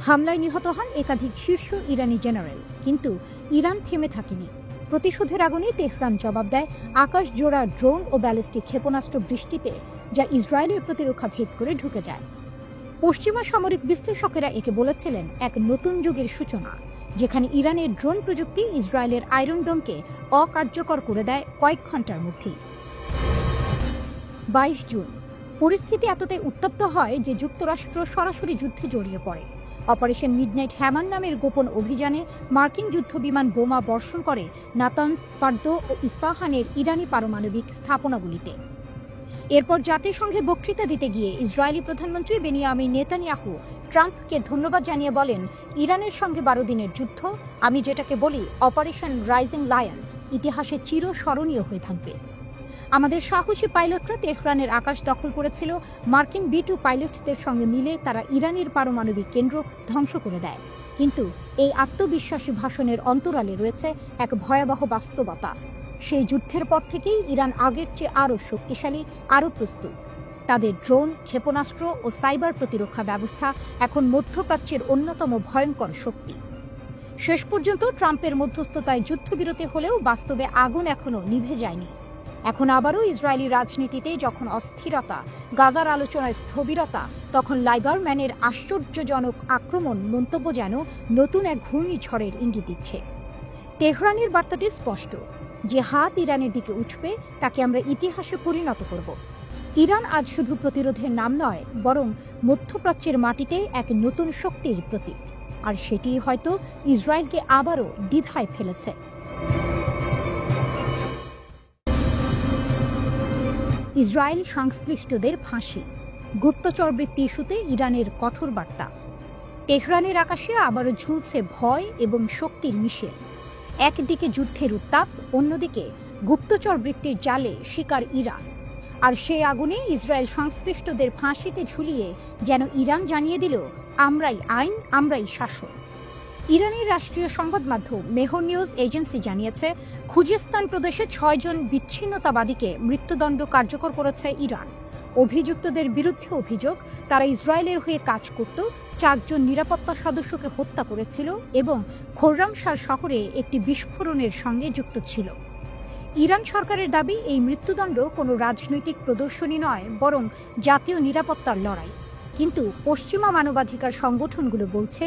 হামলায় নিহত হন একাধিক শীর্ষ ইরানি জেনারেল, কিন্তু ইরান থেমে থাকেনি। প্রতিশোধের আগুনে তেহরান জবাব দেয় আকাশ জোড়া ড্রোন ও ব্যালিস্টিক ক্ষেপণাস্ত্র বৃষ্টিতে, যা ইসরায়েলের প্রতিরক্ষা ভেদ করে ঢুকে যায়। পশ্চিমা সামরিক বিশ্লেষকেরা একে বলেছিলেন এক নতুন যুগের সূচনা, যেখানে ইরানের ড্রোন প্রযুক্তি ইসরায়েলের আয়রন ডোমকে অকার্যকর করে দেয় কয়েক ঘন্টার মধ্যেই। 22 জুন পরিস্থিতি এতটাই উত্তপ্ত হয় যে যুক্তরাষ্ট্র সরাসরি যুদ্ধে জড়িয়ে পড়ে। অপারেশন মিডনাইট হ্যামান নামের গোপন অভিযানে মার্কিন যুদ্ধবিমান বোমা বর্ষণ করে নাতানজ, ফার্দো ও ইস্পাহানের ইরানি পারমাণবিক স্থাপনাগুলিতে। এরপর জাতিসংঘে বক্তৃতা দিতে গিয়ে ইসরায়েলি প্রধানমন্ত্রী বেনিয়ামিন নেতানিয়াহু ট্রাম্পকে ধন্যবাদ জানিয়ে বলেন, ইরানের সঙ্গে 12 দিনের যুদ্ধ, আমি যেটাকে বলি অপারেশন রাইজিং লায়ন, ইতিহাসে চিরস্মরণীয় হয়ে থাকবে। আমাদের সাহসী পাইলটরা তেহরানের আকাশ দখল করেছিল। মার্কিন B-2 পাইলটদের সঙ্গে মিলে তারা ইরানের পারমাণবিক কেন্দ্র ধ্বংস করে দেয়। কিন্তু এই আত্মবিশ্বাসী ভাষণের অন্তরালে রয়েছে এক ভয়াবহ বাস্তবতা। সেই যুদ্ধের পর থেকেই ইরান আগের চেয়ে আরও শক্তিশালী, আরও প্রস্তুত। তাদের ড্রোন, ক্ষেপণাস্ত্র ও সাইবার প্রতিরক্ষা ব্যবস্থা এখন মধ্যপ্রাচ্যের অন্যতম ভয়ঙ্কর শক্তি। শেষ পর্যন্ত ট্রাম্পের মধ্যস্থতায় যুদ্ধবিরতি হলেও বাস্তবে আগুন এখনো নিভে যায়নি। এখন আবারও ইসরায়েলি রাজনীতিতে যখন অস্থিরতা, গাজার আলোচনায় স্থবিরতা, তখন লাইবারম্যানের আশ্চর্যজনক আক্রমণ মন্তব্য যেন নতুন এক ঘূর্ণিঝড়ের ইঙ্গিত দিচ্ছে। তেহরানের বার্তাটি স্পষ্ট, যে হাত ইরানের দিকে উঠবে তাকে আমরা ইতিহাসে পরিণত করব। ইরান আজ শুধু প্রতিরোধের নাম নয়, বরং মধ্যপ্রাচ্যের মাটিতে এক নতুন শক্তির প্রতীক, আর সেটি হয়তো ইসরায়েলকে আবারও দ্বিধায় ফেলেছে। ইসরায়েল সংশ্লিষ্টদের ফাঁসি, গুপ্তচরবৃত্তি ইস্যুতে ইরানের কঠোর বার্তা। তেহরানের আকাশে আবারও ঝুলছে ভয় এবং শক্তির মিশেল। একদিকে যুদ্ধের উত্তাপ, অন্যদিকে গুপ্তচরবৃত্তির জালে শিকার ইরান। আর সেই আগুনে ইসরায়েল সংশ্লিষ্টদের ফাঁসিতে ঝুলিয়ে যেন ইরান জানিয়ে দিল, আমরাই আইন, আমরাই শাসন। ইরানের রাষ্ট্রীয় সংবাদ মাধ্যম মেহর নিউজ এজেন্সি জানিয়েছে, খুজেস্তান প্রদেশে 6 জন বিচ্ছিন্নতাবাদীকে মৃত্যুদণ্ড কার্যকর করেছে ইরান। অভিযুক্তদের বিরুদ্ধে অভিযোগ, তারা ইসরায়েলের হয়ে কাজ করত, 4 জন নিরাপত্তা সদস্যকে হত্যা করেছিল এবং খোররামশাহ শহরে একটি বিস্ফোরণের সঙ্গে যুক্ত ছিল। ইরান সরকারের দাবি, এই মৃত্যুদণ্ড কোনো রাজনৈতিক প্রদর্শনী নয়, বরং জাতীয় নিরাপত্তার লড়াই। কিন্তু পশ্চিমা মানবাধিকার সংগঠনগুলো বলছে,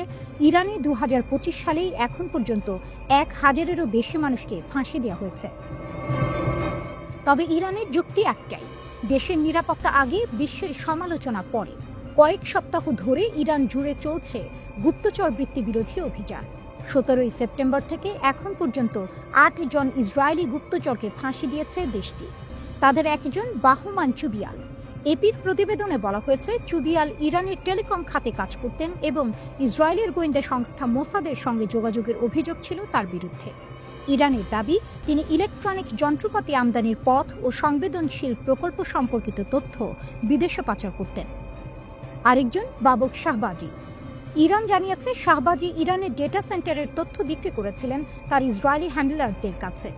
ইরানে 2025 সালেই এখন পর্যন্ত 1000-এরও বেশি মানুষকে ফাঁসি দেওয়া হয়েছে। তবে ইরানের যুক্তি একটাই, দেশের নিরাপত্তা আগে, বিশ্বের সমালোচনা পরে। কয়েক সপ্তাহ ধরে ইরান জুড়ে চলছে গুপ্তচর বৃত্তি বিরোধী অভিযান। 17 সেপ্টেম্বর থেকে এখন পর্যন্ত 8 জন ইসরায়েলি গুপ্তচরকে ফাঁসি দিয়েছে দেশটি। তাদের একজন বাহমান চুবিয়াল। এপির প্রতিবেদনে বলা হয়েছে, চুবিয়াল ইরানের টেলিকম খাতে কাজ করতেন এবং ইসরায়েলের গোয়েন্দা সংস্থা মোসাদের সঙ্গে যোগাযোগের অভিযোগ ছিল তার বিরুদ্ধে। ইরানের দাবি, তিনি ইলেকট্রনিক যন্ত্রপাতি আমদানির পথ ও সংবেদনশীল প্রকল্প সম্পর্কিত তথ্য বিদেশে পাচার করতেন। আরেকজন বাবক শাহবাজি। ইরান জানিয়েছে, শাহবাজি ইরানের ডেটা সেন্টারের তথ্য বিক্রি করেছিলেন তার ইসরায়েলি হ্যান্ডলারদের কাছে।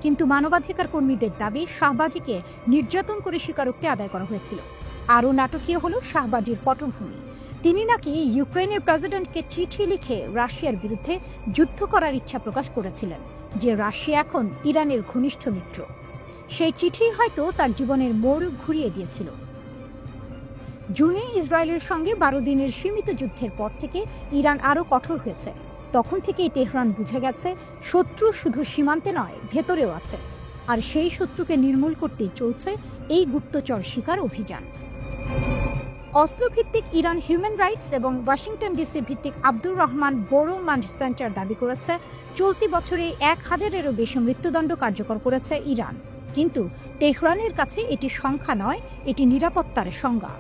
কিন্তু মানবাধিকার কর্মীদের দাবি, শাহবাজিকে নির্যাতন করে স্বীকারোক্তি আদায় করা হয়েছিল। আরও নাটকীয় হল শাহবাজির পটভূমি। তিনি নাকি ইউক্রেনের প্রেসিডেন্টকে চিঠি লিখে রাশিয়ার বিরুদ্ধে যুদ্ধ করার ইচ্ছা প্রকাশ করেছিলেন, যে রাশিয়া এখন ইরানের ঘনিষ্ঠ মিত্র। সেই চিঠি হয়তো তার জীবনের মোড় ঘুরিয়ে দিয়েছিল। জুনে ইসরায়েলের সঙ্গে 12 দিনের সীমিত যুদ্ধের পর থেকে ইরান আরও কঠোর হয়েছে। তখন থেকেই তেহরান বুঝে গেছে, শত্রু শুধু সীমান্তে নয়, ভেতরেও আছে। আর সেই শত্রুকে নির্মূল করতেই চলছে এই গুপ্তচর শিকার অভিযান। অসলো ভিত্তিক ইরান হিউম্যান রাইটস এবং ওয়াশিংটন ডিসি ভিত্তিক আব্দুর রহমান বোরোমান্ড সেন্টার দাবি করেছে, চলতি বছরে 1000-এরও বেশি মৃত্যুদণ্ড কার্যকর করেছে ইরান। কিন্তু তেহরানের কাছে এটি সংখ্যা নয়, এটি নিরাপত্তার সংজ্ঞা।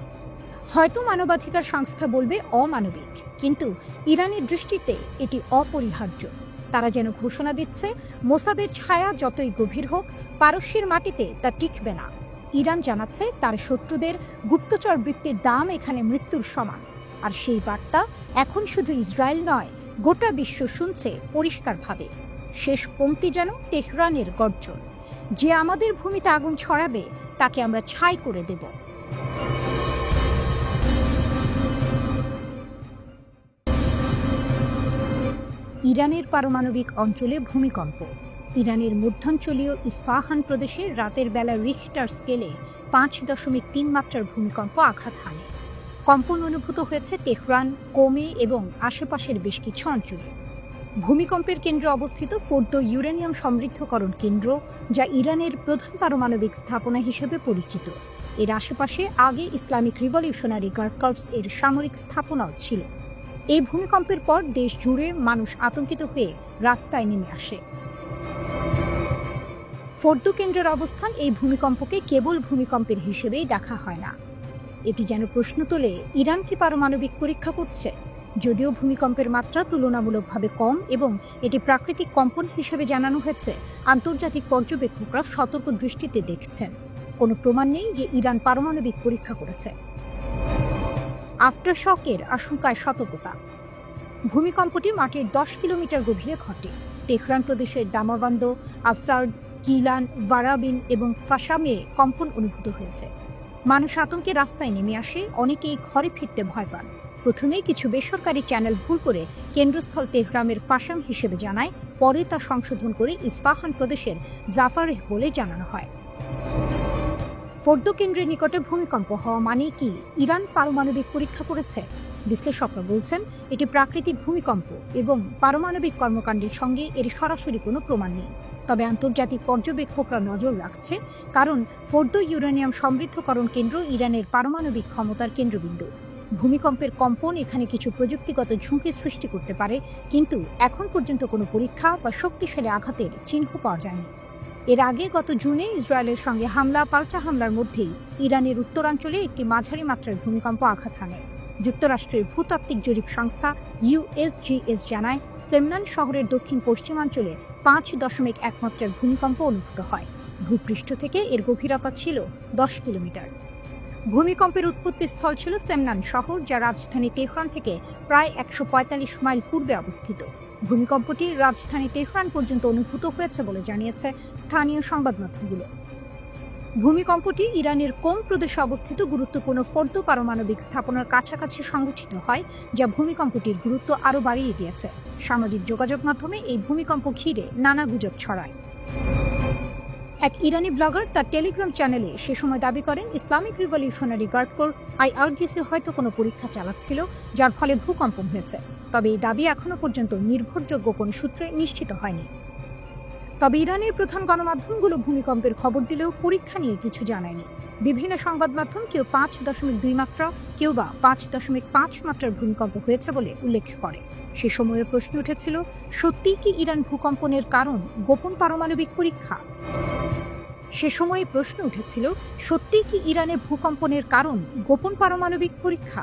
হয়তো মানবাধিকার সংস্থা বলবে অমানবিক, কিন্তু ইরানের দৃষ্টিতে এটি অপরিহার্য। তারা যেন ঘোষণা দিচ্ছে, মোসাদের ছায়া যতই গভীর হোক, পারস্যের মাটিতে তা টিকবে না। ইরান জানাচ্ছে, তার শত্রুদের গুপ্তচর বৃত্তির দাম এখানে মৃত্যুর সমান। আর সেই বার্তা এখন শুধু ইসরায়েল নয়, গোটা বিশ্ব শুনছে পরিষ্কারভাবে। শেষ পংক্তি যেন তেহরানের গর্জন, যে আমাদের ভূমিতে আগুন ছড়াবে তাকে আমরা ছাই করে দেব। ইরানের পারমাণবিক অঞ্চলে ভূমিকম্প। ইরানের মধ্যাঞ্চলীয় ইস্পাহান প্রদেশে রাতের বেলা রিখটার স্কেলে 5.3 মাত্রার ভূমিকম্প আঘাত হানে। কম্পন অনুভূত হয়েছে তেহরান, কোমে এবং আশেপাশের বেশ কিছু অঞ্চলে। ভূমিকম্পের কেন্দ্রে অবস্থিত ফোর্দো ইউরেনিয়াম সমৃদ্ধকরণ কেন্দ্র, যা ইরানের প্রধান পারমাণবিক স্থাপনা হিসেবে পরিচিত। এর আশেপাশে আগে ইসলামিক রিভলিউশনারি গার্ড কর্পস এর সামরিক স্থাপনাও ছিল। এই ভূমিকম্পের পর দেশ জুড়ে মানুষ আতঙ্কিত হয়ে রাস্তায় নেমে আসে। ফোর্দো কেন্দ্রের অবস্থান এই ভূমিকম্পকে কেবল ভূমিকম্পের হিসেবেই দেখা হয় না। এটি যেন প্রশ্ন তোলে, ইরান কি পারমাণবিক পরীক্ষা করছে? যদিও ভূমিকম্পের মাত্রা তুলনামূলকভাবে কম এবং এটি প্রাকৃতিক কম্পন হিসেবে জানানো হয়েছে, আন্তর্জাতিক পর্যবেক্ষকরা সতর্ক দৃষ্টিতে দেখছেন। কোনো প্রমাণ নেই যে ইরান পারমাণবিক পরীক্ষা করেছে। আফটারশকের আশঙ্কায় সতর্কতা। ভূমিকম্পটি মাটির 10 কিলোমিটার গভীরে ঘটে। তেহরান প্রদেশের দামাবান্দ, আফসার্ড, কিলান, ভারাবিন এবং ফাশামে কম্পন অনুভূত হয়েছে। মানুষ আতঙ্কে রাস্তায় নেমে আসে, অনেকেই ঘরে ফিরতে ভয় পান। প্রথমেই কিছু বেসরকারি চ্যানেল ভুল করে কেন্দ্রস্থল তেহরানের ফাশাম হিসেবে জানায়, পরে তা সংশোধন করে ইস্পাহান প্রদেশের জাফারেহ বলে জানানো হয়। ফোর্দো কেন্দ্রের নিকটে ভূমিকম্প হওয়া মানে কি ইরান পারমাণবিক পরীক্ষা করেছে? বিশ্লেষকরা বলছেন, এটি প্রাকৃতিক ভূমিকম্প এবং পারমাণবিক কর্মকাণ্ডের সঙ্গে এর সরাসরি কোনো প্রমাণ নেই। তবে আন্তর্জাতিক পর্যবেক্ষকরা নজর রাখছে, কারণ ফোর্দো ইউরেনিয়াম সমৃদ্ধকরণ কেন্দ্র ইরানের পারমাণবিক ক্ষমতার কেন্দ্রবিন্দু। ভূমিকম্পের কম্পন এখানে কিছু প্রযুক্তিগত ঝুঁকি সৃষ্টি করতে পারে, কিন্তু এখন পর্যন্ত কোনো পরীক্ষা বা শক্তিশালী আঘাতের চিহ্ন পাওয়া যায়নি। এর আগে গত জুনে ইসরায়েলের সঙ্গে পাল্টা হামলার মধ্যেই ইরানের উত্তরাঞ্চলে একটি মাঝারি মাত্রার ভূমিকম্প আঘাত হানে। যুক্তরাষ্ট্রের ভূতাত্ত্বিক জরিপ সংস্থা USGS জানায়, সেমনান শহরের দক্ষিণ পশ্চিমাঞ্চলে 5.1 মাত্রার ভূমিকম্প অনুভূত হয়। ভূপৃষ্ঠ থেকে এর গভীরতা ছিল 10 কিলোমিটার। ভূমিকম্পের উৎপত্তি স্থল ছিল সেমনান শহর, যা রাজধানী তেহরান থেকে প্রায় 145 মাইল পূর্বে অবস্থিত। ভূমিকম্পটি রাজধানী তেহরান পর্যন্ত অনুভূত হয়েছে বলে জানিয়েছে স্থানীয় সংবাদ মাধ্যমগুলো। ভূমিকম্পটি ইরানের কোম প্রদেশে অবস্থিত গুরুত্বপূর্ণ ফোর্দো পারমাণবিক স্থাপনার কাছাকাছি সংঘটিত হয়, যা ভূমিকম্পটির গুরুত্ব আরও বাড়িয়ে দিয়েছে। সামাজিক যোগাযোগ মাধ্যমে এই ভূমিকম্প ঘিরে নানা গুজব ছড়ায়। এক ইরানি ব্লগার তার টেলিগ্রাম চ্যানেলে সে সময় দাবি করেন, Islamic Revolutionary Guard Corps IRGC হয়তো কোনো পরীক্ষা চালাচ্ছিল, যার ফলে ভূকম্পন হয়েছে। তবে এই দাবি এখনো পর্যন্ত নির্ভরযোগ্য কোনো সূত্রে নিশ্চিত হয়নি। তবে ইরানের প্রধান গণমাধ্যমগুলো ভূমিকম্পের খবর দিলেও পরীক্ষা নিয়ে কিছু জানায়নি। বিভিন্ন সংবাদ মাধ্যম কেউ 5.2 মাত্রা, কেউ বা 5.5 মাত্রার ভূমিকম্প হয়েছে বলে উল্লেখ করে। সে সময়ে প্রশ্ন উঠেছিল, সত্যিই কি ইরান ভূকম্পনের কারণ গোপন পারমাণবিক পরীক্ষা? সে সময়ে প্রশ্ন উঠেছিল, সত্যিই কি ইরানে ভূকম্পনের কারণ গোপন পারমাণবিক পরীক্ষা?